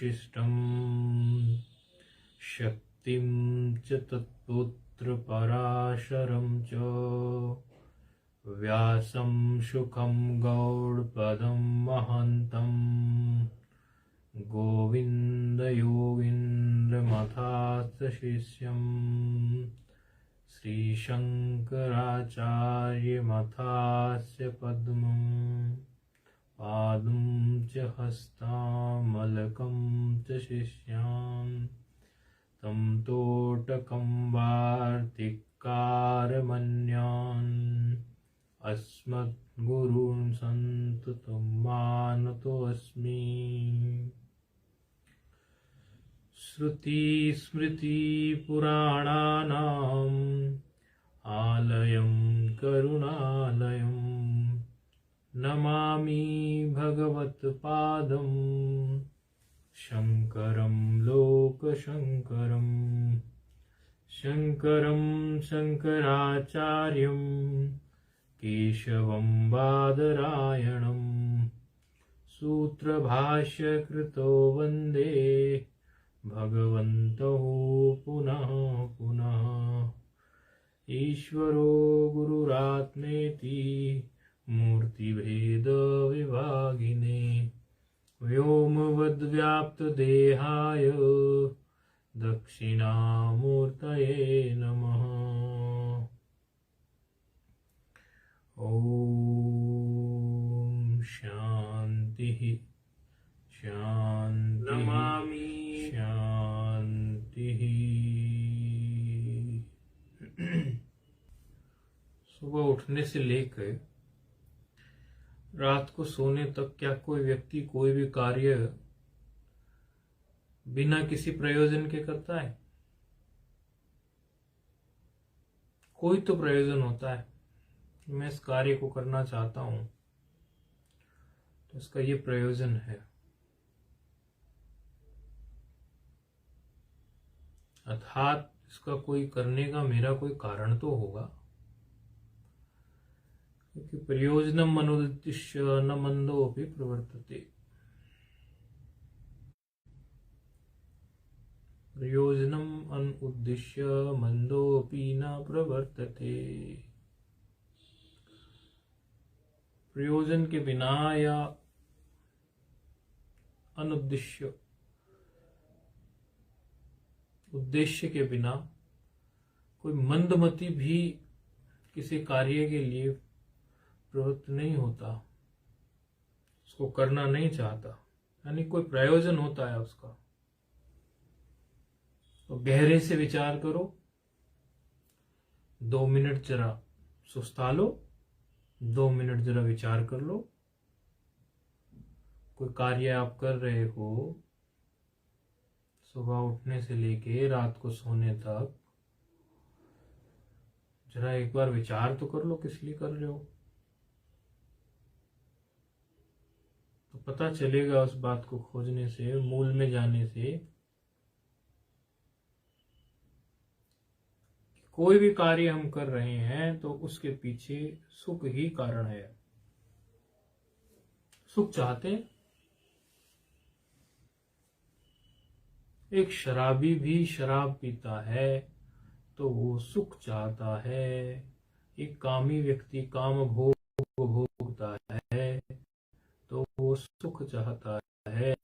वसिष्ठं शक्तिं च तत्पुत्र पराशरं च व्यासं शुकं गौडपदं महन्तं गोविन्दयोगीन्द्रमथाथ शिष्यं श्रीशङ्कराचार्यमथास्य पद्मं पादं च हस्तामलकं च शिष्यान् तं तोटकं वार्तिकारमन्यान् अस्मद्गुरून् सन्ततं मानतोऽस्मि। श्रुतिस्मृतिपुराणानाम् आलयं करुणालयं नमामि भगवत्पादं शङ्करं लोकशङ्करं शङ्करं शङ्कराचार्यं केशवं बादरायणं सूत्रभाष्यकृतो वन्दे भगवन्तौ पुनः पुनः। ईश्वरो गुरुरात्मेति मूर्तिभेदविभागिने व्योमवद्व्याप्तदेहाय दक्षिणामूर्तये नमः। ॐ शान्तिः शान्तिः नमामि शान्तिः। सुबह उठने से लेकर रात को सोने तक क्या कोई व्यक्ति कोई भी कार्य बिना किसी प्रयोजन के करता है? कोई तो प्रयोजन होता है। मैं इस कार्य को करना चाहता हूं तो इसका ये प्रयोजन है, अर्थात इसका कोई करने का मेरा कोई कारण तो होगा, क्योंकि प्रयोजनम अनुद्दिश्य न मंदोपि प्रवर्तते। प्रयोजनम अनुद्दिश्य मंदोपि न प्रवर्तते। प्रयोजन के बिना या अनुद्दिश्य उद्देश्य के बिना कोई मंदमती भी किसी कार्य के लिए प्रवृत्त नहीं होता, उसको करना नहीं चाहता, यानी कोई प्रयोजन होता है उसका। तो गहरे से विचार करो, 2 मिनट जरा सुस्ता लो, 2 मिनट जरा विचार कर लो। कोई कार्य आप कर रहे हो, सुबह उठने से लेके रात को सोने तक, जरा एक बार विचार तो कर लो किस लिए कर रहे हो, तो पता चलेगा उस बात को खोजने से, मूल में जाने से। कोई भी कार्य हम कर रहे हैं तो उसके पीछे सुख ही कारण है। सुख चाहते हैं। एक शराबी भी शराब पीता है तो वो सुख चाहता है। एक कामी व्यक्ति काम भोग भोगता है तो वो सुख चाहता है।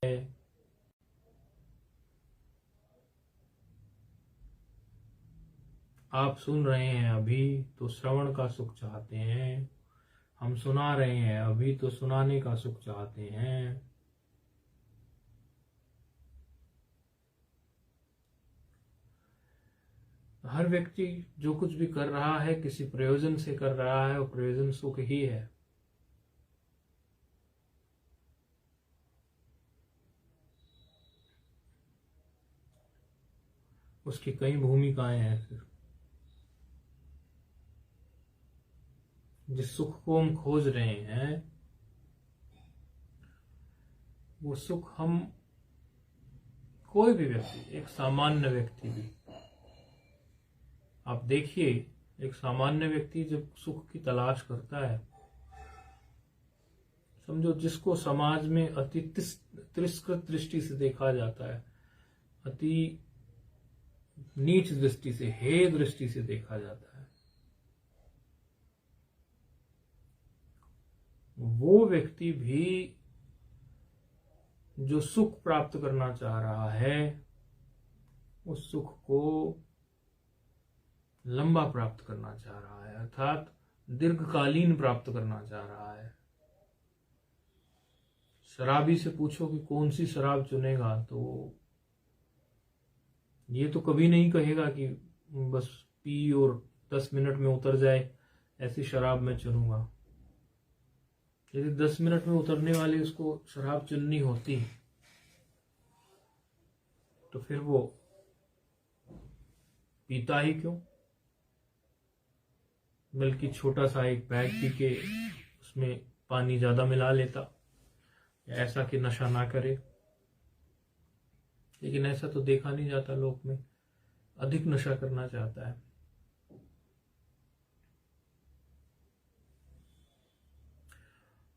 आप सुन रहे हैं अभी तो श्रवण का सुख चाहते हैं, हम सुना रहे हैं अभी तो सुनाने का सुख चाहते हैं। हर व्यक्ति जो कुछ भी कर रहा है किसी प्रयोजन से कर रहा है, और प्रयोजन सुख ही है। उसकी कई भूमिकाएं हैं। फिर जिस सुख को हम खोज रहे हैं वो सुख हम, कोई भी व्यक्ति, एक सामान्य व्यक्ति भी, आप देखिए एक सामान्य व्यक्ति जब सुख की तलाश करता है, समझो जिसको समाज में अति तिरस्कृत दृष्टि से देखा जाता है, अति नीच दृष्टि से, हेय दृष्टि से देखा जाता है, वो व्यक्ति भी जो सुख प्राप्त करना चाह रहा है, उस सुख को लंबा प्राप्त करना चाह रहा है, अर्थात दीर्घकालीन प्राप्त करना चाह रहा है। शराबी से पूछो कि कौन सी शराब चुनेगा, तो ये तो कभी नहीं कहेगा कि बस पी और 10 मिनट में उतर जाए, ऐसी शराब मैं चुनूंगा। यदि 10 मिनट में उतरने वाली उसको शराब चुननी होती तो फिर वो पीता ही क्यों, बल्कि छोटा सा एक पैक पी के उसमें पानी ज्यादा मिला लेता, ऐसा कि नशा ना करे। लेकिन ऐसा तो देखा नहीं जाता, लोक में अधिक नशा करना चाहता है।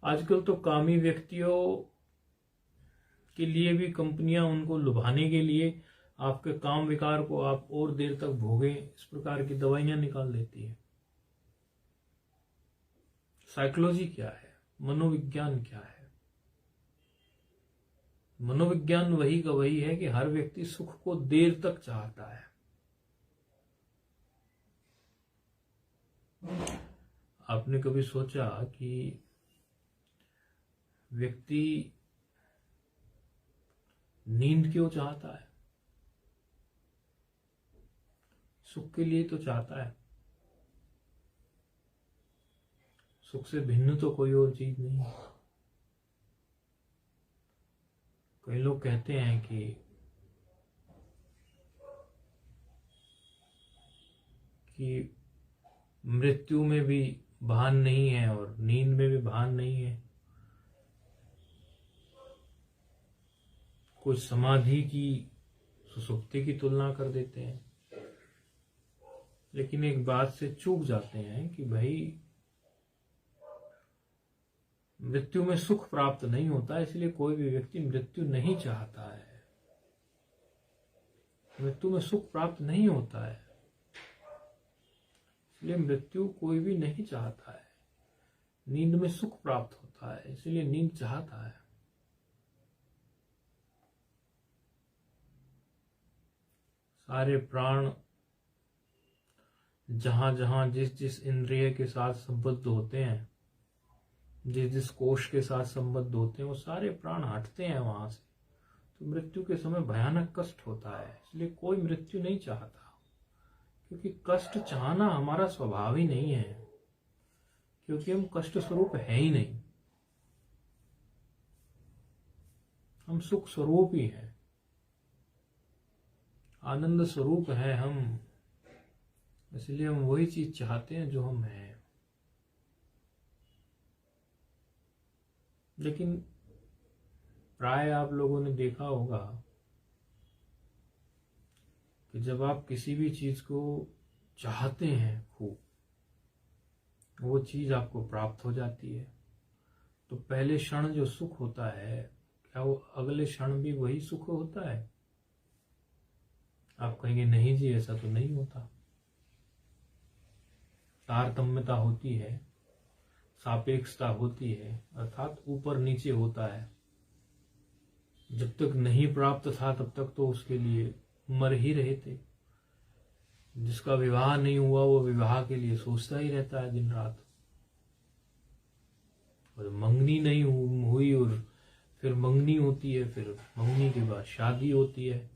आजकल तो कामी व्यक्तियों के लिए भी कंपनियां उनको लुभाने के लिए आपके काम विकार को आप और देर तक भोगें, इस प्रकार की दवाइयां निकाल देती है। साइकोलॉजी क्या है, मनोविज्ञान क्या है? मनोविज्ञान वही का वही है कि हर व्यक्ति सुख को देर तक चाहता है। आपने कभी सोचा कि व्यक्ति नींद क्यों चाहता है? सुख के लिए तो चाहता है, सुख से भिन्न तो कोई और चीज नहीं है। कई लोग कहते हैं कि मृत्यु में भी भान नहीं है और नींद में भी भान नहीं है। कुछ समाधि की सुसुप्ति की तुलना कर देते हैं, लेकिन एक बात से चूक जाते हैं कि भाई मृत्यु में सुख प्राप्त नहीं होता, इसलिए कोई भी व्यक्ति मृत्यु नहीं चाहता है। मृत्यु में सुख प्राप्त नहीं होता है, इसलिए मृत्यु कोई भी नहीं चाहता है। नींद में सुख प्राप्त होता है, इसलिए नींद चाहता है। सारे प्राण जहां जहां जिस जिस इंद्रिय के साथ संबद्ध होते हैं, जिस जिस कोश के साथ संबद्ध होते हैं, वो सारे प्राण हटते हैं वहां से, तो मृत्यु के समय भयानक कष्ट होता है। इसलिए कोई मृत्यु नहीं चाहता, क्योंकि कष्ट चाहना हमारा स्वभाव ही नहीं है, क्योंकि हम कष्ट स्वरूप है ही नहीं, हम सुख स्वरूप ही है, आनंद स्वरूप है हम। इसलिए हम वही चीज चाहते हैं जो हम हैं। लेकिन प्राय आप लोगों ने देखा होगा कि जब आप किसी भी चीज को चाहते हैं खूब, वो चीज आपको प्राप्त हो जाती है, तो पहले क्षण जो सुख होता है, क्या वो अगले क्षण भी वही सुख होता है? आप कहेंगे नहीं जी, ऐसा तो नहीं होता। तारतम्यता होती है, सापेक्षता होती है, अर्थात ऊपर नीचे होता है। जब तक नहीं प्राप्त था तब तक तो उसके लिए मर ही रहे थे। जिसका विवाह नहीं हुआ वो विवाह के लिए सोचता ही रहता है दिन रात। और मंगनी नहीं हुई और फिर मंगनी होती है, फिर मंगनी के बाद शादी होती है,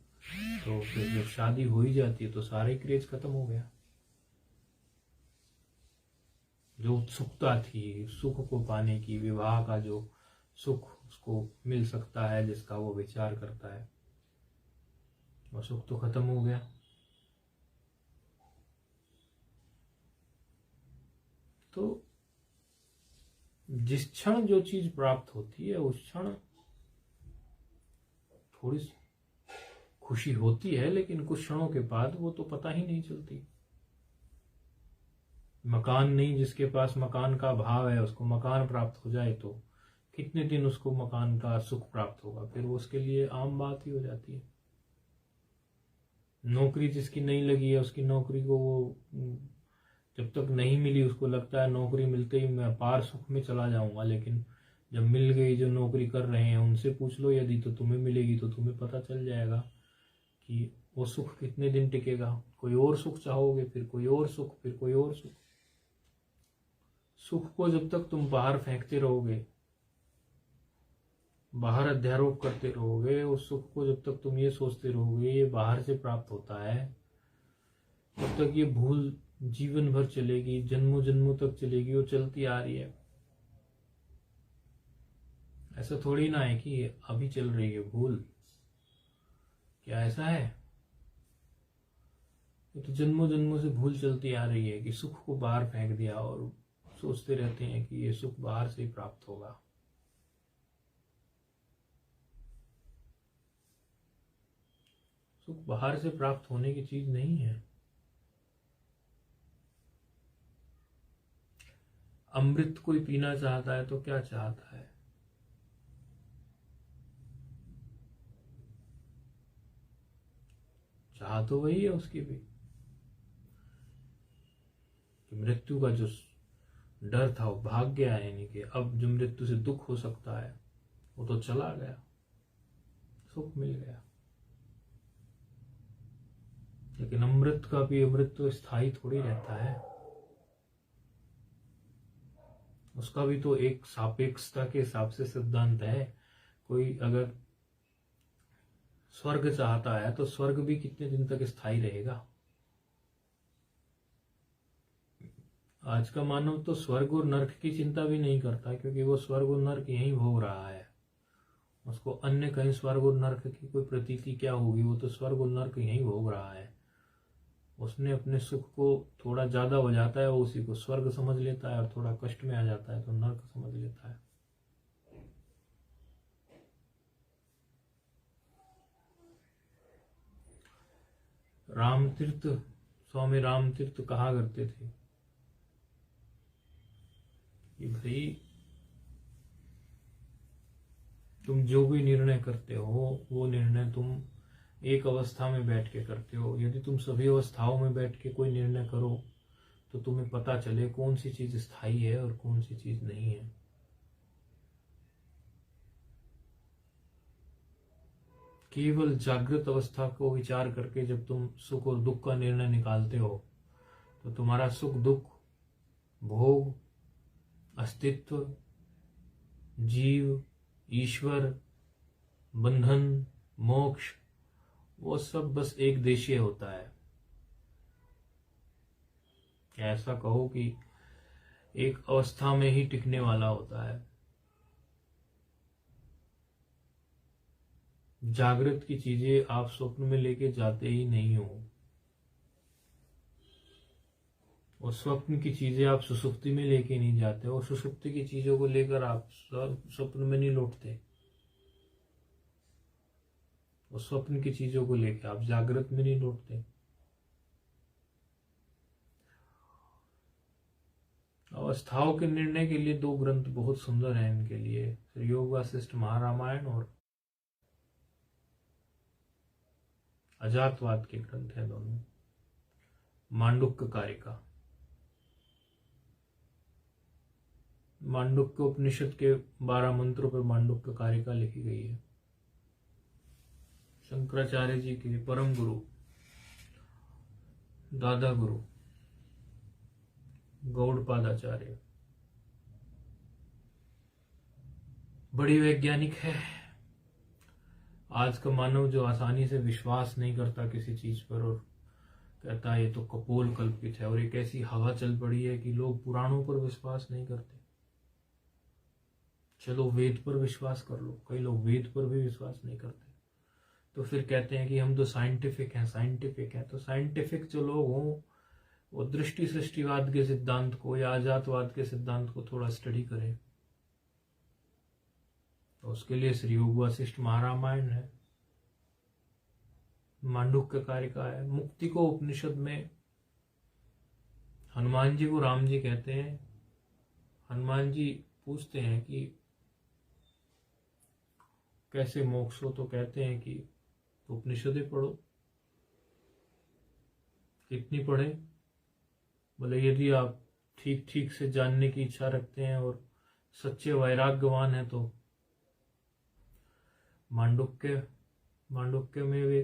तो फिर जब शादी हो ही जाती है तो सारे क्रेज खत्म हो गया। जो उत्सुकता थी सुख को पाने की, विवाह का जो सुख उसको मिल सकता है, जिसका वो विचार करता है, वो सुख तो खत्म हो गया। तो जिस क्षण जो चीज प्राप्त होती है उस क्षण थोड़ी खुशी होती है, लेकिन कुछ क्षणों के बाद वो तो पता ही नहीं चलती। मकान नहीं, जिसके पास मकान का भाव है उसको मकान प्राप्त हो जाए तो कितने दिन उसको मकान का सुख प्राप्त होगा, फिर वो उसके लिए आम बात ही हो जाती है। नौकरी जिसकी नहीं लगी है, उसकी नौकरी को वो जब तक नहीं मिली उसको लगता है नौकरी मिलते ही मैं अपार सुख में चला जाऊंगा, लेकिन जब मिल गई, जो नौकरी कर रहे हैं उनसे पूछ लो यदि, तो तुम्हें मिलेगी तो तुम्हें पता चल जाएगा कि वो सुख कितने दिन टिकेगा। कोई और सुख चाहोगे, फिर कोई और सुख, फिर कोई और सुख। सुख को जब तक तुम बाहर फेंकते रहोगे, बाहर अध्यारोप करते रहोगे, उस सुख को जब तक तुम ये सोचते रहोगे ये बाहर से प्राप्त होता है, तब तक ये भूल जीवन भर चलेगी, जन्मों जन्मों तक चलेगी, वो चलती आ रही है। ऐसा थोड़ी ना है कि अभी चल रही है भूल, क्या ऐसा है? ये तो जन्मों जन्मों से भूल चलती आ रही है कि सुख को बाहर फेंक दिया और सोचते रहते हैं कि ये सुख बाहर से ही प्राप्त होगा। सुख बाहर से प्राप्त होने की चीज नहीं है। अमृत कोई पीना चाहता है तो क्या चाहता है? चाह तो वही है उसकी भी, कि मृत्यु का जो डर था वो भाग गया है, यानी कि अब जो मृत्यु से दुख हो सकता है वो तो चला गया, सुख मिल गया। लेकिन अमृत का भी, अमृत तो स्थायी थोड़ी रहता है, उसका भी तो एक सापेक्षता के हिसाब से सिद्धांत है। कोई अगर स्वर्ग चाहता है तो स्वर्ग भी कितने दिन तक स्थायी रहेगा? आज का मानव तो स्वर्ग और नरक की चिंता भी नहीं करता, क्योंकि वो स्वर्ग और नरक यहीं भोग रहा है। उसको अन्य कहीं स्वर्ग और नरक की कोई प्रतीति क्या होगी, वो तो स्वर्ग और नरक यहीं भोग रहा है। उसने अपने सुख को थोड़ा ज्यादा हो जाता है वो उसी को स्वर्ग समझ लेता है, और थोड़ा कष्ट में आ जाता है तो नरक समझ लेता है। रामतीर्थ, स्वामी रामतीर्थ कहा करते थे कि भाई तुम जो भी निर्णय करते हो वो निर्णय तुम एक अवस्था में बैठ के करते हो। यदि तुम सभी अवस्थाओं में बैठ के कोई निर्णय करो तो तुम्हें पता चले कौन सी चीज स्थायी है और कौन सी चीज नहीं है। केवल जागृत अवस्था को विचार करके जब तुम सुख और दुख का निर्णय निकालते हो तो तुम्हारा सुख दुख, भोग, अस्तित्व, जीव, ईश्वर, बंधन, मोक्ष, वो सब बस एक देशीय होता है। ऐसा कहो कि एक अवस्था में ही टिकने वाला होता है। जागृत की चीजें आप स्वप्न में लेके जाते ही नहीं हो, और स्वप्न की चीजें आप सुसुप्ति में लेके नहीं जाते, और सुसुप्ति की चीजों को लेकर आप स्वप्न में नहीं लौटते, और स्वप्न की चीजों को लेकर आप जागृत में नहीं लौटते। अवस्थाओं के निर्णय के लिए दो ग्रंथ बहुत सुंदर हैं इनके लिए, श्री योग वासिष्ठ महारामायण और अजातवाद के ग्रंथ हैं दोनों। मांडुक्य कारिका, मांडुक्य उपनिषद के 12 मंत्रों पर मांडुक्य कारिका लिखी गई है। शंकराचार्य जी के परम गुरु, दादा गुरु गौड़पादाचार्य, बड़ी वैज्ञानिक है। आज का मानव जो आसानी से विश्वास नहीं करता किसी चीज पर और कहता है ये तो कपोल कल्पित है, और एक ऐसी हवा चल पड़ी है कि लोग पुराणों पर विश्वास नहीं करते। चलो वेद पर विश्वास कर लो, कई लोग वेद पर भी विश्वास नहीं करते, तो फिर कहते हैं कि हम तो साइंटिफिक हैं, साइंटिफिक हैं। तो साइंटिफिक जो लोग हों वो दृष्टि सृष्टिवाद के सिद्धांत को या अजातवाद के सिद्धांत को थोड़ा स्टडी करें। तो उसके लिए श्री योग वासिष्ठ महारामायण है, मांडुक्य कारिका है। मुक्ति को उपनिषद में हनुमान जी को राम जी कहते हैं। हनुमान जी पूछते हैं कि कैसे मोक्ष हो, तो कहते हैं कि उपनिषदें पढ़ो। कितनी पढ़े? बोले यदि आप ठीक ठीक से जानने की इच्छा रखते हैं और सच्चे वैराग्यवान हैं तो मांडुक्य में वे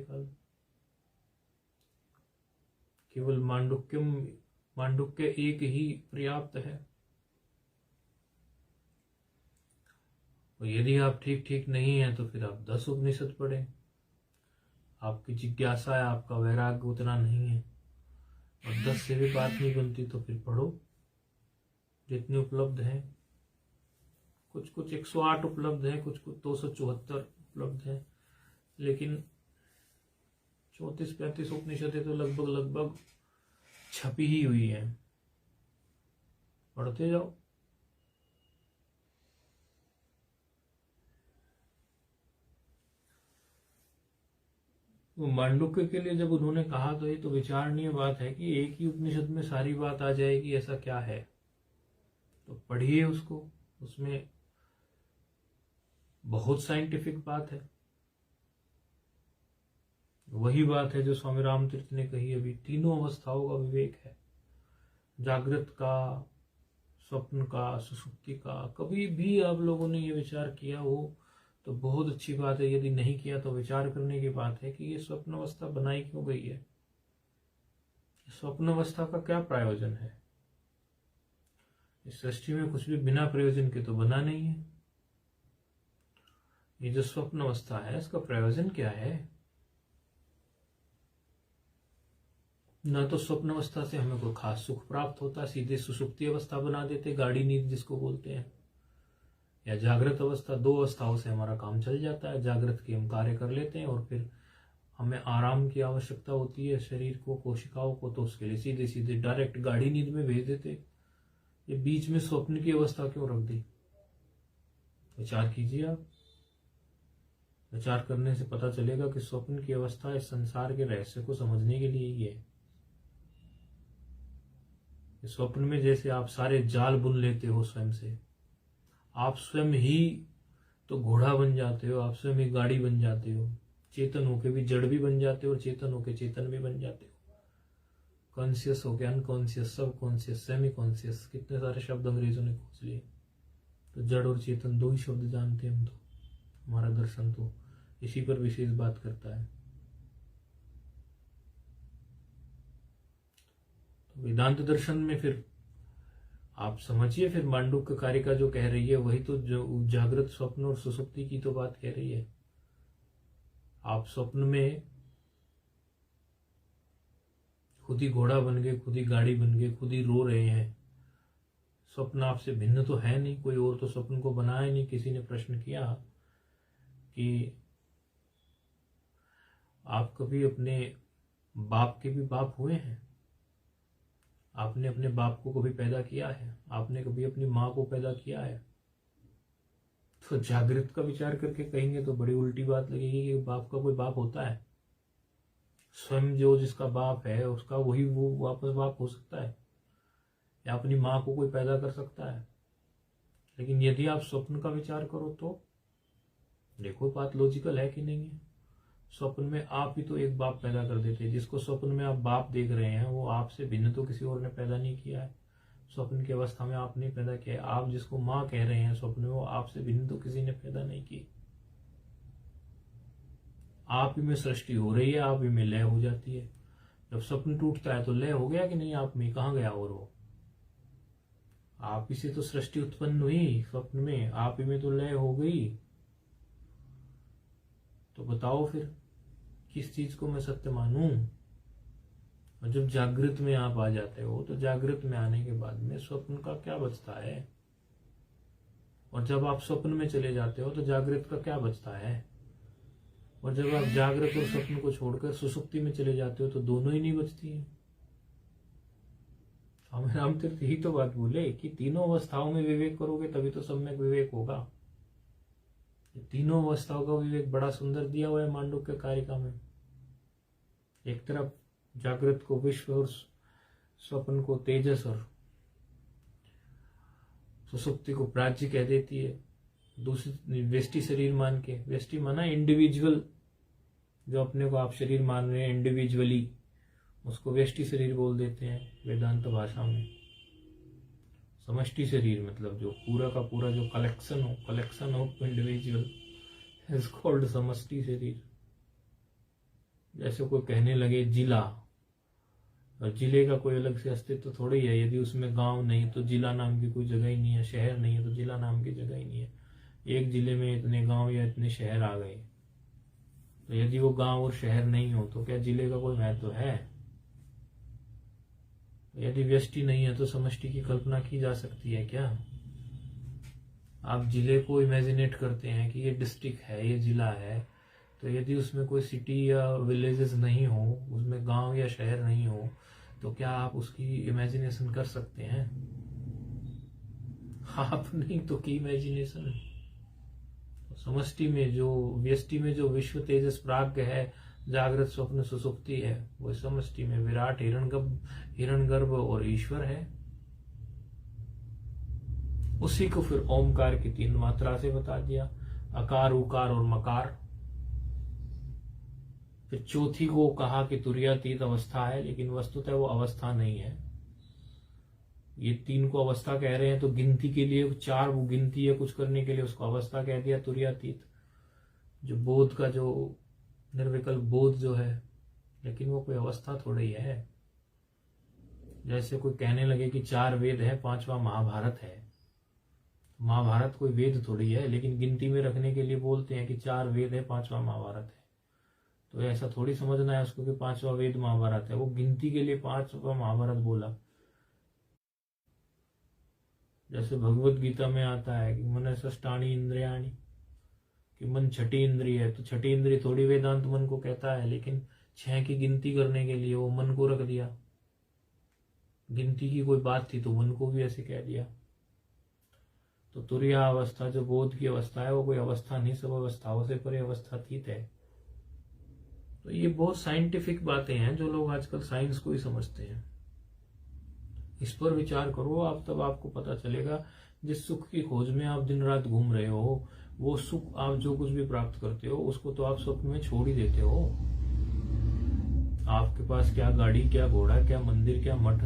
केवल मांडुक्य एक ही पर्याप्त है। और यदि आप ठीक ठीक नहीं है तो फिर आप 10 उपनिषद पढ़ें। आपकी जिज्ञासा है, आपका वैराग्य उतना नहीं है और 10 से भी बात नहीं बनती तो फिर पढ़ो जितने उपलब्ध हैं। कुछ 108 उपलब्ध है, कुछ 274 उपलब्ध है, लेकिन 34-35 उपनिषदें तो लगभग छपी ही हुई है। पढ़ते जाओ। वो मांडुक्य के लिए जब उन्होंने कहा तो ये तो विचारणीय बात है कि एक ही उपनिषद में सारी बात आ जाएगी, ऐसा क्या है? तो पढ़िए उसको, उसमें बहुत साइंटिफिक बात है। वही बात है जो स्वामी रामतीर्थ ने कही अभी, तीनों अवस्थाओं का विवेक है, जागृत का, स्वप्न का, सुषुप्ति का। कभी भी आप लोगों ने ये विचार किया हो तो बहुत अच्छी बात है, यदि नहीं किया तो विचार करने की बात है कि ये स्वप्न अवस्था बनाई क्यों गई है, स्वप्न अवस्था का क्या प्रयोजन है। इस सृष्टि में कुछ भी बिना प्रयोजन के तो बना नहीं है। ये जो स्वप्न अवस्था है इसका प्रयोजन क्या है? न तो स्वप्न अवस्था से हमें कोई खास सुख प्राप्त होता, सीधे सुषुप्ति अवस्था बना देते, गाढ़ी नींद जिसको बोलते हैं, या जागृत अवस्था। 2 अवस्थाओं से हमारा काम चल जाता है। जागृत के हम कार्य कर लेते हैं और फिर हमें आराम की आवश्यकता होती है शरीर को, कोशिकाओं को, तो उसके लिए सीधे सीधे डायरेक्ट गाढ़ी नींद में भेज देते। ये बीच में स्वप्न की अवस्था क्यों रख दी? विचार कीजिए आप। विचार करने से पता चलेगा कि स्वप्न की अवस्था इस संसार के रहस्य को समझने के लिए ही है। स्वप्न में जैसे आप सारे जाल बुन लेते हो स्वयं से, आप स्वयं ही तो घोड़ा बन जाते हो, आप स्वयं ही गाड़ी बन जाते हो, चेतन होके भी जड़ भी बन जाते हो और चेतन होके चेतन भी बन जाते हो, कॉन्शियस होके अनकॉन्शियस, सब कॉन्शियस, सेमी कॉन्शियस, कितने सारे शब्द अंग्रेजों ने खोज लिए। तो जड़ और चेतन 2 ही शब्द जानते हैं हम तो। हमारा दर्शन तो इसी पर विशेष बात करता है। तो वेदांत दर्शन में फिर आप समझिए, फिर मांडुक्य कारिका जो कह रही है वही तो जो जागृत, स्वप्न और सुसुप्ति की तो बात कह रही है। आप स्वप्न में खुद ही घोड़ा बन गए, खुद ही गाड़ी बन गए, खुद ही रो रहे हैं। स्वप्न आपसे भिन्न तो है नहीं, कोई और तो स्वप्न को बनाया नहीं। किसी ने प्रश्न किया कि आप कभी अपने बाप के भी बाप हुए हैं? आपने अपने बाप को कभी पैदा किया है? आपने कभी अपनी माँ को पैदा किया है? तो जागृत का विचार करके कहेंगे तो बड़ी उल्टी बात लगेगी कि बाप का कोई बाप होता है? स्वयं जो जिसका बाप है उसका वही वो वापस बाप हो सकता है, या अपनी माँ को कोई पैदा कर सकता है? लेकिन यदि आप स्वप्न का विचार करो तो देखो बात लॉजिकल है कि नहीं है। स्वप्न में आप ही तो एक बाप पैदा कर देते हैं। जिसको स्वप्न में आप बाप देख रहे हैं वो आपसे भिन्न तो किसी और ने पैदा नहीं किया है। स्वप्न की अवस्था में आपने पैदा किया है। आप जिसको माँ कह रहे हैं स्वप्न में, वो आपसे भिन्न तो किसी ने पैदा नहीं की। आप ही में सृष्टि हो रही है, आप ही में लय हो जाती है। जब स्वप्न टूटता है तो लय हो गया कि नहीं? आप में कहाँ गया? और वो आप ही से तो सृष्टि उत्पन्न हुई, स्वप्न में आप ही में तो लय हो गई। तो बताओ फिर किस चीज को मैं सत्य मानूं? और जब जागृत में आप आ जाते हो तो जागृत में आने के बाद में स्वप्न का क्या बचता है? और जब आप स्वप्न में चले जाते हो तो जागृत का क्या बचता है? और जब आप जागृत और स्वप्न को छोड़कर सुषुप्ति में चले जाते हो तो दोनों ही नहीं बचती है। स्वामी रामतीर्थ ही तो बात बोले कि तीनों अवस्थाओं में विवेक करोगे तभी तो सम्यक विवेक होगा। तीनों अवस्थाओं का विवेक बड़ा सुंदर दिया हुआ है मांडुक्य कारिका में। एक तरफ जागृत को विश्व और स्वप्न को तेजस और सुसुप्ति को प्राच्य कह देती है। दूसरी व्यष्टि शरीर मान के, व्यष्टि माना इंडिविजुअल, जो अपने को आप शरीर मान रहे हैं इंडिविजुअली, उसको व्यष्टि शरीर बोल देते हैं वेदांत भाषा में। समष्टि शरीर मतलब जो पूरा का पूरा जो collection of individual is called समष्टि शरीर। जैसे कोई कहने लगे जिला, और जिले का कोई अलग से अस्तित्व थोड़ी है। यदि उसमें गांव नहीं तो जिला नाम की कोई जगह ही नहीं है, शहर नहीं है तो जिला नाम की जगह ही नहीं है। एक जिले में इतने गांव या इतने शहर आ गए, तो यदि वो गांव और शहर नहीं हो तो क्या जिले का कोई महत्व है? यदि व्यष्टि नहीं है तो समष्टि की कल्पना की जा सकती है क्या? आप जिले को इमेजिनेट करते हैं कि ये डिस्ट्रिक्ट है, ये जिला है, तो यदि उसमें कोई सिटी या विलेजेस नहीं हो, उसमें गांव या शहर नहीं हो, तो क्या आप उसकी इमेजिनेशन कर सकते हैं? आप नहीं तो की इमेजिनेशन। समष्टि में जो, व्यष्टि में जो विश्व तेजस प्राज्ञ है, जागृत स्वप्न सुसुप्ति है, वो समष्टि में विराट हिरण्यगर्भ और ईश्वर है। उसी को फिर ओमकार की 3 मात्रा से बता दिया, अकार उकार और मकार। फिर चौथी को कहा कि तुर्यातीत अवस्था है, लेकिन वस्तुतः वो अवस्था नहीं है। ये 3 को अवस्था कह रहे हैं तो गिनती के लिए 4 वो गिनती है कुछ करने के लिए, उसको अवस्था कह दिया तुर्यातीत। जो बोध का जो निर्विकल्प बोध जो है, लेकिन वो कोई अवस्था थोड़ी है। जैसे कोई कहने लगे कि 4 वेद है, 5वां महाभारत है। महाभारत कोई वेद थोड़ी है, लेकिन गिनती में रखने के लिए बोलते हैं कि 4 वेद है, 5वां महाभारत है। तो ऐसा थोड़ी समझना है उसको कि 5वां वेद महाभारत है। वो गिनती के लिए 5वां महाभारत बोला। जैसे भगवत गीता में आता है कि मन षष्ठानि इंद्रियाणि, कि मन 6ठी इंद्रिय है, तो 6ठी इंद्रिय थोड़ी वेदांत मन को कहता है, लेकिन 6 की गिनती करने के लिए वो मन को रख दिया। गिनती की कोई बात थी तो मन को भी ऐसे कह दिया। तो तुर्या अवस्था जो बोध की अवस्था है, वो कोई अवस्था नहीं, सब अवस्थाओं से परे अवस्थातीत है। तो ये बहुत साइंटिफिक बातें हैं जो लोग आजकल साइंस को ही समझते हैं। इस पर विचार करो आप, तब आपको पता चलेगा। जिस सुख की खोज में आप दिन रात घूम रहे हो, वो सुख आप जो कुछ भी प्राप्त करते हो, उसको तो आप स्वप्न में छोड़ ही देते हो। आपके पास क्या गाड़ी, क्या घोड़ा, क्या मंदिर, क्या मठ।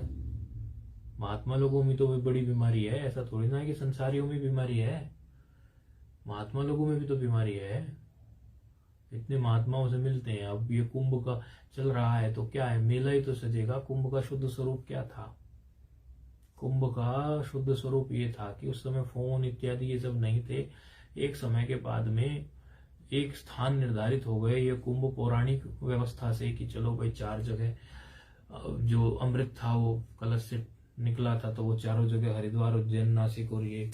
महात्मा लोगों में तो भी बड़ी बीमारी है। ऐसा थोड़ी ना है कि संसारियों में बीमारी है, महात्मा लोगों में भी तो बीमारी है। इतने महात्माओं से मिलते हैं। अब ये कुंभ का चल रहा है तो क्या है, मेला ही तो सजेगा। कुंभ का शुद्ध स्वरूप क्या था? कुंभ का शुद्ध स्वरूप ये था कि उस समय फोन इत्यादि ये सब नहीं थे। एक समय के बाद में एक स्थान निर्धारित हो गए। ये कुंभ पौराणिक व्यवस्था से कि चलो भाई 4 जगह, जो अमृत था वो कलश से निकला था, तो वो चारों जगह हरिद्वार, उज्जैन, नासिक और ये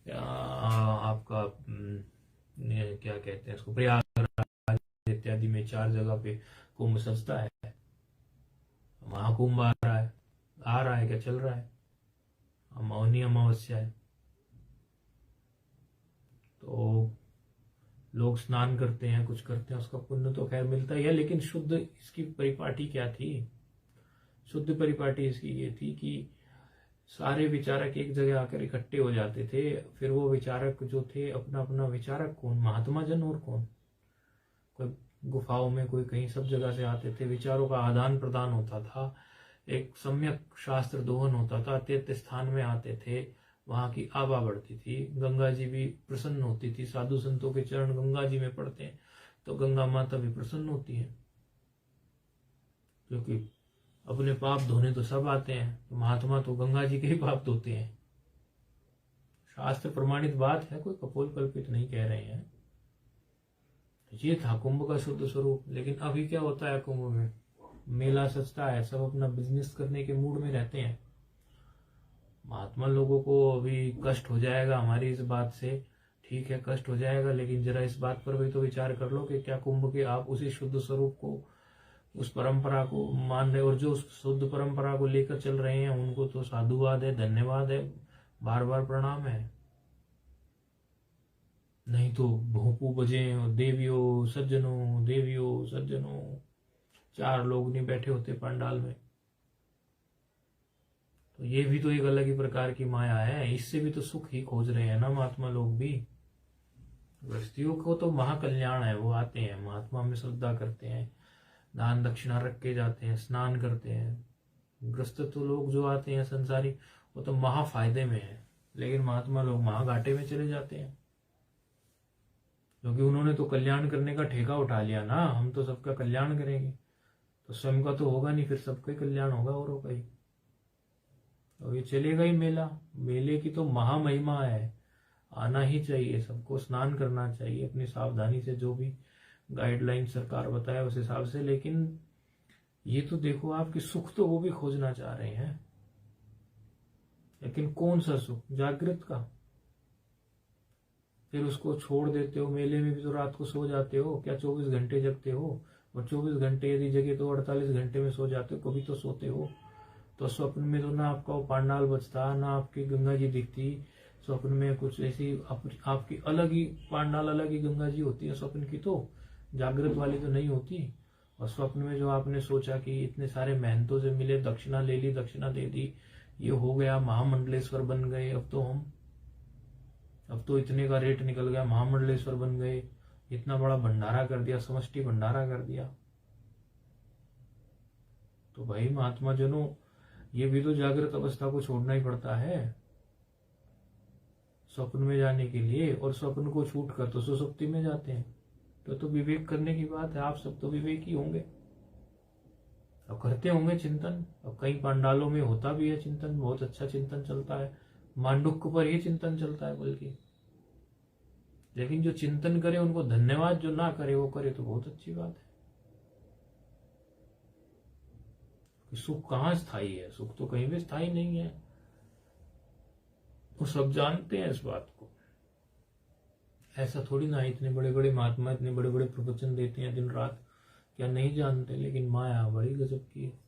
आपका क्या कहते हैं इसको, प्रयागराज इत्यादि में 4 जगह पे कुंभ सजता है। महाकुंभ आ रहा है क्या, चल रहा है। मौनी अमावस्या है तो लोग स्नान करते हैं, कुछ करते हैं, उसका पुण्य तो खैर मिलता ही है। लेकिन शुद्ध इसकी परिपाटी क्या थी? शुद्ध परिपाटी इसकी ये थी कि सारे विचारक एक जगह आकर इकट्ठे हो जाते थे। फिर वो विचारक जो थे, अपना अपना विचारक कौन, महात्मा जन और कौन, कोई गुफाओं में, कोई कहीं, सब जगह से आते थे। विचारों का आदान प्रदान होता था, एक सम्यक शास्त्र दोहन होता था। तीर्थ स्थान में आते थे, वहां की आभा बढ़ती थी। गंगा जी भी प्रसन्न होती थी। साधु संतों के चरण गंगा जी में पड़ते हैं तो गंगा माता भी प्रसन्न होती है, क्योंकि अपने पाप धोने तो सब आते हैं, तो महात्मा तो गंगा जी के ही पाप धोते हैं। शास्त्र प्रमाणित बात है, कोई कपोल कल्पित नहीं कह रहे हैं। ये था कुंभ का शुद्ध स्वरूप। लेकिन अभी क्या होता है, कुंभ में मेला सजता है, सब अपना बिजनेस करने के मूड में रहते हैं। महात्मा लोगों को अभी कष्ट हो जाएगा हमारी इस बात से, ठीक है कष्ट हो जाएगा, लेकिन जरा इस बात पर भी तो विचार कर लो कि क्या कुंभ के आप उसी शुद्ध स्वरूप को, उस परंपरा को मान रहे, और जो उस शुद्ध परंपरा को लेकर चल रहे हैं उनको तो साधुवाद है, धन्यवाद है, बार बार प्रणाम है। नहीं तो भोंपू बजे, देवियों सज्जनों, देवियों सज्जनों, 4 लोग नहीं बैठे होते पंडाल में। तो ये भी तो एक अलग ही प्रकार की माया है। इससे भी तो सुख ही खोज रहे हैं ना महात्मा लोग भी। गृहस्थियों को तो महाकल्याण है, वो आते हैं महात्मा में श्रद्धा करते हैं, दान दक्षिणा रख के जाते हैं, स्नान करते हैं। ग्रस्त तो लोग जो आते हैं संसारी, वो तो महा फायदे में है, लेकिन महात्मा लोग महाघाटे में चले जाते हैं, क्योंकि उन्होंने तो कल्याण करने का ठेका उठा लिया ना, हम तो सबका कल्याण करेंगे, तो स्वयं का तो होगा नहीं, फिर सबका ही कल्याण होगा औरों का ही, तो ये चलेगा ही मेला। मेले की तो महामहिमा है, आना ही चाहिए, सबको स्नान करना चाहिए अपनी सावधानी से, जो भी गाइडलाइन सरकार बताए उस हिसाब से। लेकिन ये तो देखो आपकी सुख तो वो भी खोजना चाह रहे हैं, लेकिन कौन सा सुख? जागृत का। फिर उसको छोड़ देते हो। मेले में भी तो रात को सो जाते हो, क्या 24 घंटे जगते हो? और 24 घंटे यदि जगे तो 48 घंटे में सो जाते हो, कभी तो सोते हो। तो स्वप्न में तो ना आपका वो पांडाल बचता, ना आपकी गंगा जी दिखती। स्वप्न में कुछ ऐसी आपकी अलग ही पांडाल, अलग ही गंगा जी होती है स्वप्न की, तो जागृत वाली तो नहीं होती। और स्वप्न में जो आपने सोचा कि इतने सारे मेहनतों से मिले, दक्षिणा ले ली, दक्षिणा दे दी, ये हो गया, महामंडलेश्वर बन गए, अब तो इतने का रेट निकल गया, महामंडलेश्वर बन गए, इतना बड़ा भंडारा कर दिया, समष्टि भंडारा कर दिया। तो भाई महात्मा जनों, ये भी तो जागृत अवस्था को छोड़ना ही पड़ता है स्वप्न में जाने के लिए, और स्वप्न को छूट कर तो सुसुप्ति में जाते हैं। तो विवेक करने की बात है, आप सब तो विवेकी होंगे, अब करते होंगे चिंतन। अब कई पांडालों में होता भी है चिंतन, बहुत अच्छा चिंतन चलता है, मांडुक्य पर ही चिंतन चलता है बल्कि। लेकिन जो चिंतन करे उनको धन्यवाद, जो ना करे वो करे तो बहुत अच्छी बात है। सुख कहाँ स्थायी है? सुख तो कहीं भी स्थायी नहीं है, वो सब जानते हैं इस बात को। ऐसा थोड़ी ना, इतने बड़े बड़े महात्मा इतने बड़े बड़े प्रवचन देते हैं दिन रात, क्या नहीं जानते? लेकिन माया बड़ी गजब की है।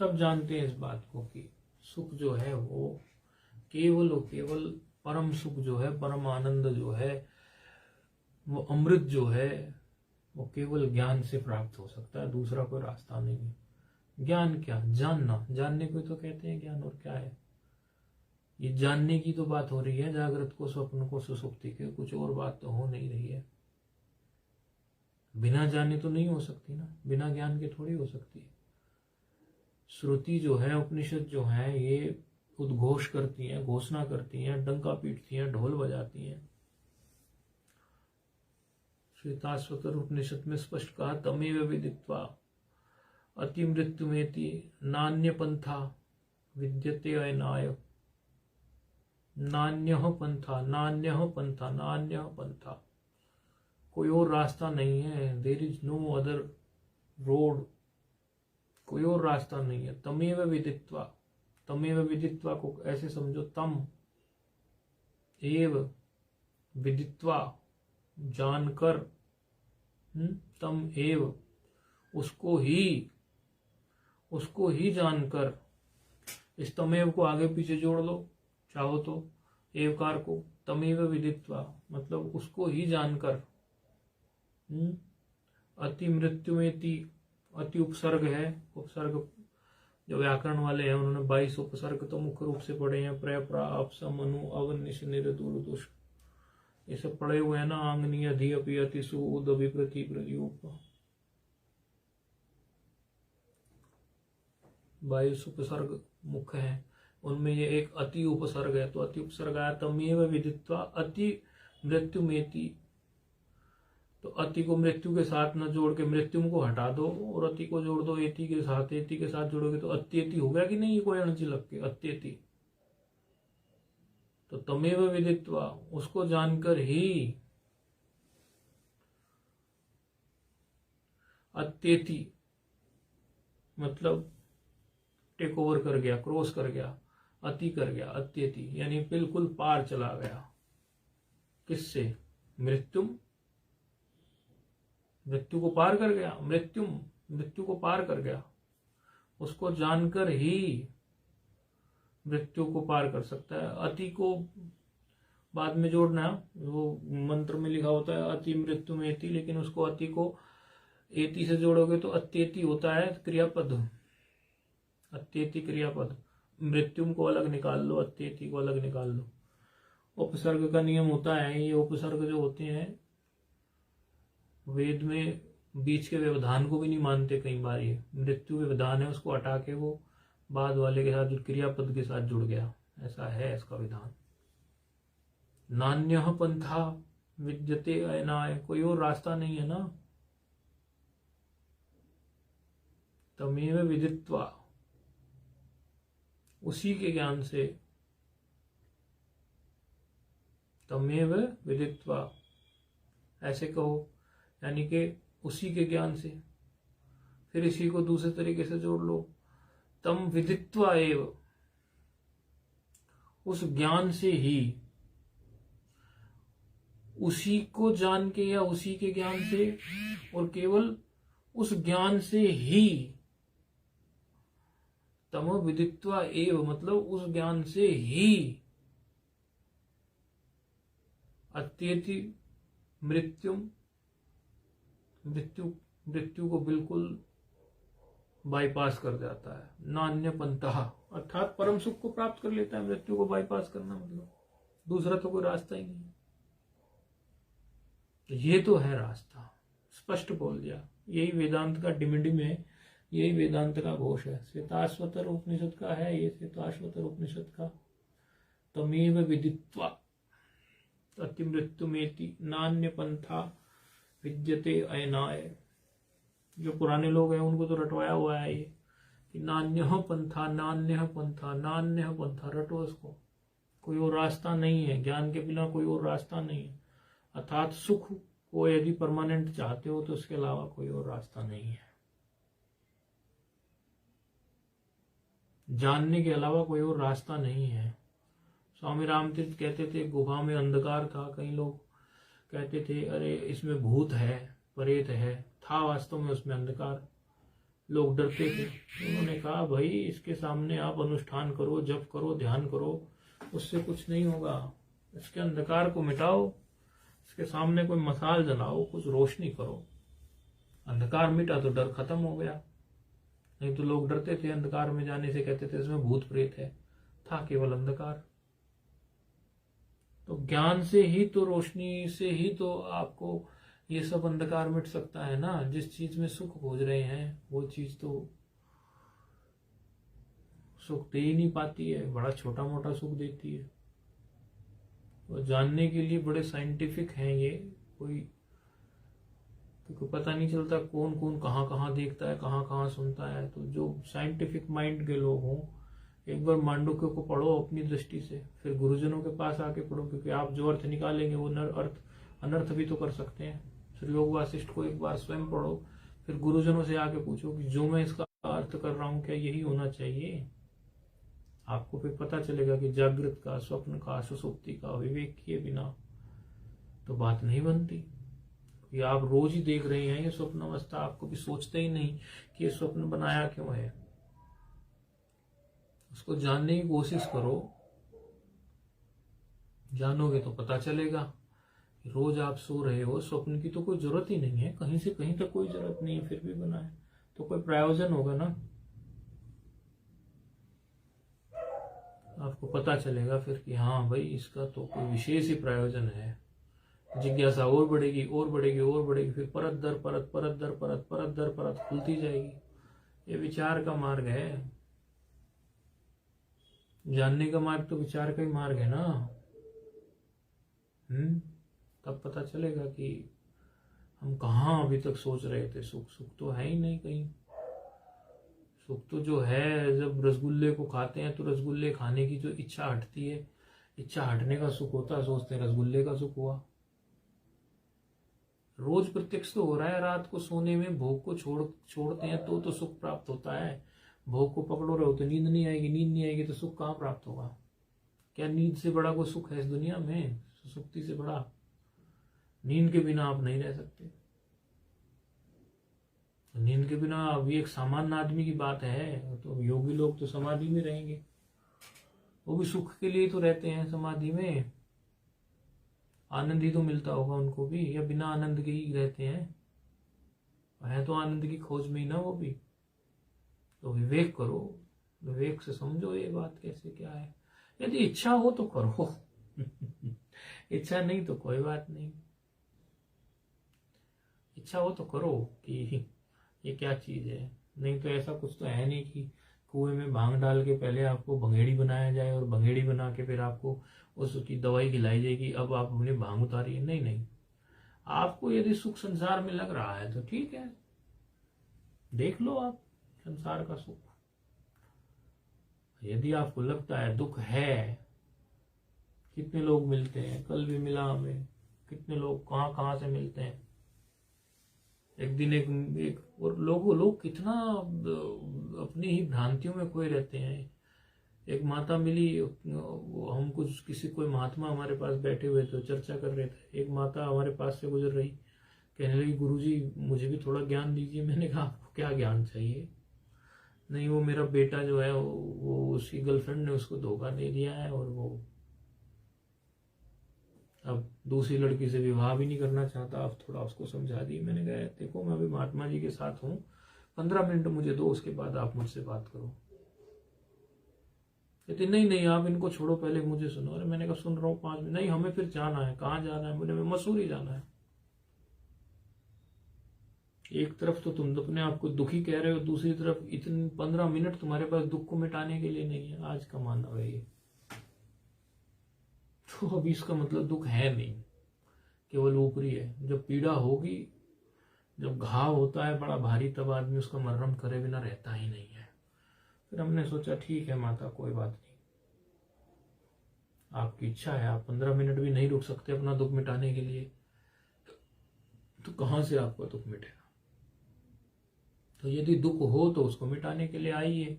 सब जानते हैं इस बात को कि सुख जो है वो केवल और केवल परम सुख जो है, परम आनंद जो है, वो अमृत जो है, वो केवल ज्ञान से प्राप्त हो सकता है, दूसरा कोई रास्ता नहीं है। ज्ञान क्या? जानना, जानने को तो कहते हैं ज्ञान, और क्या है? ये जानने की तो बात हो रही है, जागृत को, स्वप्न को, सुसुप्ति के, कुछ और बात तो हो नहीं रही है। बिना जाने तो नहीं हो सकती ना, बिना ज्ञान के थोड़ी हो सकती है। श्रुति जो है, उपनिषद जो है, ये उद्घोष करती हैं, घोषणा करती हैं, डंका पीटती हैं, ढोल बजाती हैं। श्वेताश्वतर उपनिषद में स्पष्ट कहा, तमेव विदित्वा अति मृत्युमेति नान्य पंथा विद्यते अनाय। नान्यः पंथा, नान्यः पंथा, नान्यः पंथा, कोई और रास्ता नहीं है। There is no other road, कोई और रास्ता नहीं है। तमेव विदित्वा, तमेव विदित्वा को ऐसे समझो, तम एव विदित्वा, जानकर, तम एव, उसको ही जानकर। इस तमेव को आगे पीछे जोड़ लो चाहो तो, एवकार को, तमेव विदित्वा मतलब उसको ही जानकर। अति मृत्युमेति, अति उपसर्ग है, उपसर्ग जो व्याकरण वाले हैं उन्होंने 22 उपसर्ग तो मुख्य रूप से पढ़े हैं, प्र, प्रा, अप, सम, अनु, अवन, निश, निर, दूर, दुष, ये सब पढ़े हुए हैं ना। आंगनी, अधि, अपि, अति, सु, उद, अभि, प्रति, प्रयुक्त, 22 उपसर्ग मुख्य हैं, उनमें ये एक अति उपसर्ग है। तो अति उपसर्ग आया, तमेव विदित्वा अति मृत्युमेति। तो अति को मृत्यु के साथ न जोड़ के मृत्यु को हटा दो, और अति को जोड़ दो एति के साथ, एति के साथ जोड़ोगे तो अत्येति हो गया कि नहीं? ये कोई अणची लग के अत्येति। तो तमेव विदित्वा, उसको जानकर ही, अत्येति मतलब टेक ओवर कर गया, क्रॉस कर गया, अति कर गया, अत्येति यानी बिल्कुल पार चला गया। किससे? मृत्यु, मृत्यु को पार कर गया, मृत्यु को पार कर गया। उसको जानकर ही मृत्यु को पार कर सकता है। अति को बाद में जोड़ना, वो मंत्र में लिखा होता है अति मृत्यु में एति, लेकिन उसको अति को एति से जोड़ोगे तो अत्येति होता है क्रियापद, अत्येति क्रियापद। मृत्यु को अलग निकाल लो, अत्येति को अलग निकाल लो। उपसर्ग का नियम होता है। ये उपसर्ग जो होते हैं वेद में बीच के व्यवधान को भी नहीं मानते। कई बार ये मृत्यु व्यवधान है, उसको हटा के वो बाद वाले के साथ जो क्रियापद के साथ जुड़ गया, ऐसा है इसका विधान। नान्यः पंथा विद्यते अयनाय, कोई और रास्ता नहीं है ना। तमेव विदित्वा, उसी के ज्ञान से, तमेव विदित्वा ऐसे कहो, यानी कि उसी के ज्ञान से। फिर इसी को दूसरे तरीके से जोड़ लो, तम विदित्वा एव, उस ज्ञान से ही, उसी को जान के या उसी के ज्ञान से, और केवल उस ज्ञान से ही, तम विदित्वा एव मतलब उस ज्ञान से ही, अत्येति मृत्यु को बिल्कुल बाईपास कर जाता है। नान्य पंथा, अर्थात परम सुख को प्राप्त कर लेता है। मृत्यु को बाईपास करना मतलब दूसरा तो कोई रास्ता ही नहीं है। ये तो है रास्ता, स्पष्ट बोल दिया। यही वेदांत का डिमिडिम है, यही वेदांत का घोष है। श्वेताश्वतर उपनिषद का है ये, श्वेताश्वतर उपनिषद का। तमेव विदित्वा अतिमृत्युमेति नान्य पंथा विद्यते अयनाय। जो पुराने लोग हैं उनको तो रटवाया हुआ है ये कि नान्यः पंथा, नान्यः पंथा, नान्यः पंथा, रटो इसको। कोई और रास्ता नहीं है, ज्ञान के बिना कोई और रास्ता नहीं है। अर्थात सुख को यदि परमानेंट चाहते हो तो उसके अलावा कोई और रास्ता नहीं है। जानने के अलावा कोई और रास्ता नहीं है। स्वामी रामतीर्थ कहते थे गुफा में अंधकार था। कई लोग कहते थे अरे इसमें भूत है, प्रेत है, था वास्तव में उसमें अंधकार। लोग डरते थे। उन्होंने कहा भाई इसके सामने आप अनुष्ठान करो, जप करो, ध्यान करो, उससे कुछ नहीं होगा। इसके अंधकार को मिटाओ, इसके सामने कोई मसाल जलाओ, कुछ रोशनी करो। अंधकार मिटा तो डर खत्म हो गया। नहीं तो लोग डरते थे अंधकार में जाने से, कहते थे इसमें भूत प्रेत है, था केवल अंधकार। तो ज्ञान से ही तो, रोशनी से ही तो आपको ये सब अंधकार मिट सकता है ना। जिस चीज में सुख खोज रहे हैं वो चीज तो सुख दे ही नहीं पाती है, बड़ा छोटा मोटा सुख देती है। तो जानने के लिए बड़े साइंटिफिक हैं ये, कोई क्योंकि पता नहीं चलता कौन कौन कहाँ कहाँ देखता है, कहाँ कहाँ सुनता है। तो जो साइंटिफिक माइंड के लोग हों, एक बार मांडुक्य को पढ़ो अपनी दृष्टि से, फिर गुरुजनों के पास आके पढ़ो, क्योंकि आप जो अर्थ निकालेंगे वो अनर्थ भी तो कर सकते हैं। फिर योग वासिष्ठ को एक बार स्वयं पढ़ो, फिर गुरुजनों से आके पूछो कि जो मैं इसका अर्थ कर रहा हूं क्या यही होना चाहिए। आपको फिर पता चलेगा कि जागृत का, स्वप्न का, सुसुप्ति का विवेक किए बिना तो बात नहीं बनती। ये आप रोज ही देख रहे हैं ये स्वप्न अवस्था, आप कभी सोचते ही नहीं कि ये स्वप्न बनाया क्यों है। उसको जानने की कोशिश करो, जानोगे तो पता चलेगा। रोज आप सो रहे हो, स्वप्न की तो कोई जरूरत ही नहीं है, कहीं से कहीं तक कोई जरूरत नहीं है, फिर भी बना है तो कोई प्रयोजन होगा ना। आपको पता चलेगा फिर कि हाँ भाई इसका तो कोई विशेष ही प्रयोजन है। जिज्ञासा और बढ़ेगी और बढ़ेगी और बढ़ेगी, फिर परत दर परत, परत दर परत, परत दर परत खुलती जाएगी। ये विचार का मार्ग है। जानने का मार्ग तो विचार का ही मार्ग है ना। तब पता चलेगा कि हम कहाँ अभी तक सोच रहे थे। सुख तो है ही नहीं कहीं। सुख तो जो है, जब रसगुल्ले को खाते हैं तो रसगुल्ले खाने की जो इच्छा हटती है, इच्छा हटने का सुख होता है, सोचते हैं रसगुल्ले का सुख हुआ। रोज प्रत्यक्ष तो हो रहा है, रात को सोने में भोग को छोड़ते हैं तो सुख प्राप्त होता है। भोग को पकड़ो रहो तो नींद नहीं आएगी, नींद नहीं आएगी तो सुख कहाँ प्राप्त होगा। क्या नींद से बड़ा कोई सुख है इस दुनिया में? सुसुप्ति से बड़ा? नींद के बिना आप नहीं रह सकते। नींद के बिना अभी एक सामान्य आदमी की बात है, तो योगी लोग तो समाधि में रहेंगे, वो भी सुख के लिए तो रहते हैं समाधि में। आनंद ही तो मिलता होगा उनको भी, या बिना आनंद के ही रहते हैं? है तो आनंद की खोज में ही ना वो भी। तो विवेक करो, विवेक से समझो ये बात कैसे क्या है। यदि इच्छा हो तो करो, इच्छा नहीं तो कोई बात नहीं, इच्छा हो तो करो कि ये क्या चीज है। नहीं तो ऐसा कुछ तो है नहीं कि कुएं में भांग डाल के पहले आपको भंगेड़ी बनाया जाए और भंगेड़ी बना के फिर आपको उसकी दवाई खिलाई जाएगी, अब आप अपनी भांग उतारिए। नहीं नहीं, आपको यदि सुख संसार में लग रहा है तो ठीक है, देख लो आप संसार का सुख। यदि आपको लगता है दुख है, कितने लोग मिलते हैं, कल भी मिला हमें, कितने लोग कहाँ कहाँ से मिलते हैं। एक दिन एक और लोग कितना अपनी ही भ्रांतियों में खोए रहते हैं। एक माता मिली, हम कुछ किसी कोई महात्मा हमारे पास बैठे हुए थे, चर्चा कर रहे थे। एक माता हमारे पास से गुजर रही, कहने लगी गुरुजी मुझे भी थोड़ा ज्ञान दीजिए। मैंने कहा आपको क्या ज्ञान चाहिए? नहीं, वो मेरा बेटा जो है वो उसकी गर्लफ्रेंड ने उसको धोखा दे दिया है और वो अब दूसरी लड़की से विवाह भी नहीं करना चाहता। अब थोड़ा उसको समझा दी। मैंने कहा देखो मैं अभी महात्मा जी के साथ हूँ, 15 मिनट मुझे दो, उसके बाद आप मुझसे बात करो। कहते नहीं नहीं आप इनको छोड़ो, पहले मुझे सुनो। अरे मैंने कहा सुन रहा हूँ 5 मिनट। नहीं हमें फिर जाना है। कहाँ जाना है? मुझे मसूरी जाना है। एक तरफ तो तुम अपने आप को दुखी कह रहे हो, दूसरी तरफ इतने 15 मिनट तुम्हारे पास दुख को मिटाने के लिए नहीं है। आज का मानव है ये। तो अभी इसका मतलब दुख है नहीं, केवल ऊपरी है। जब पीड़ा होगी, जब घाव होता है बड़ा भारी, तब आदमी उसका मरहम करे बिना रहता ही नहीं है। फिर हमने सोचा ठीक है माता, कोई बात नहीं, आपकी इच्छा है, आप 15 मिनट भी नहीं रुक सकते अपना दुख मिटाने के लिए, तो कहां से आपका दुख मिटेगा? तो यदि दुख हो तो उसको मिटाने के लिए आइए,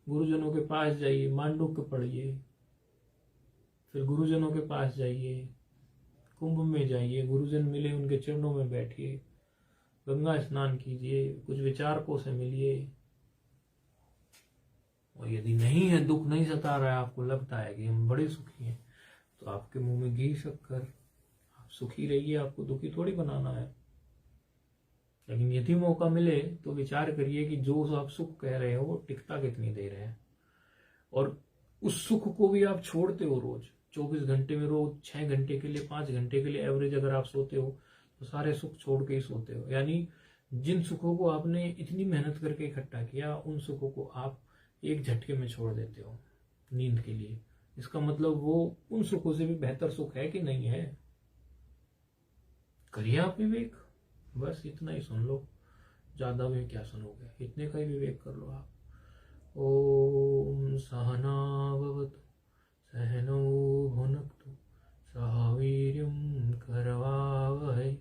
गुरुजनों के पास जाइए, मांडुक्य पढ़िए, फिर गुरुजनों के पास जाइए, कुंभ में जाइए, गुरुजन मिले उनके चरणों में बैठिए, गंगा स्नान कीजिए, कुछ विचारकों से मिलिए। और यदि नहीं है, दुख नहीं सता रहा है, आपको लगता है कि हम बड़े सुखी हैं, तो आपके मुंह में घी शक्कर, आप सुखी रहिए, आपको दुखी थोड़ी बनाना है। लेकिन यदि मौका मिले तो विचार करिए कि जो आप सुख कह रहे हो वो टिकता कितनी देर है, और उस सुख को भी आप छोड़ते हो। रोज 24 घंटे में रोज 6 घंटे के लिए, 5 घंटे के लिए एवरेज अगर आप सोते हो तो सारे सुख छोड़ के ही सोते हो। यानी जिन सुखों को आपने इतनी मेहनत करके इकट्ठा किया, उन सुखों को आप एक झटके में छोड़ देते हो नींद के लिए। इसका मतलब वो उन सुखों से भी बेहतर सुख है कि नहीं है? करिए आप विवेक, बस इतना ही सुन लो, ज्यादा में क्या सुनोगे, इतने का ही विवेक कर लो आप। ओम सहना भवतु सहनौ भुनक्तु सह वीर्यं करवावहै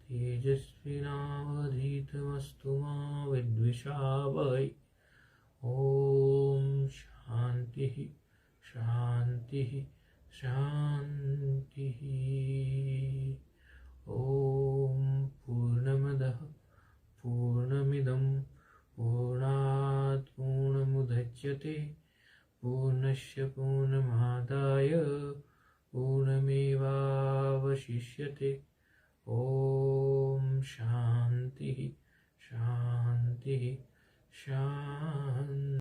तेजस्विनावधीतमस्तु मा विद्विषावहै। ओम शांति शांति शांति। ओम पूर्णमदः पूर्णमिदं पूर्णात् पूर्णमुदच्यते पूर्णस्य पूर्णमादाय पूर्णमेवावशिष्यते। ओम शांति शांति शांति।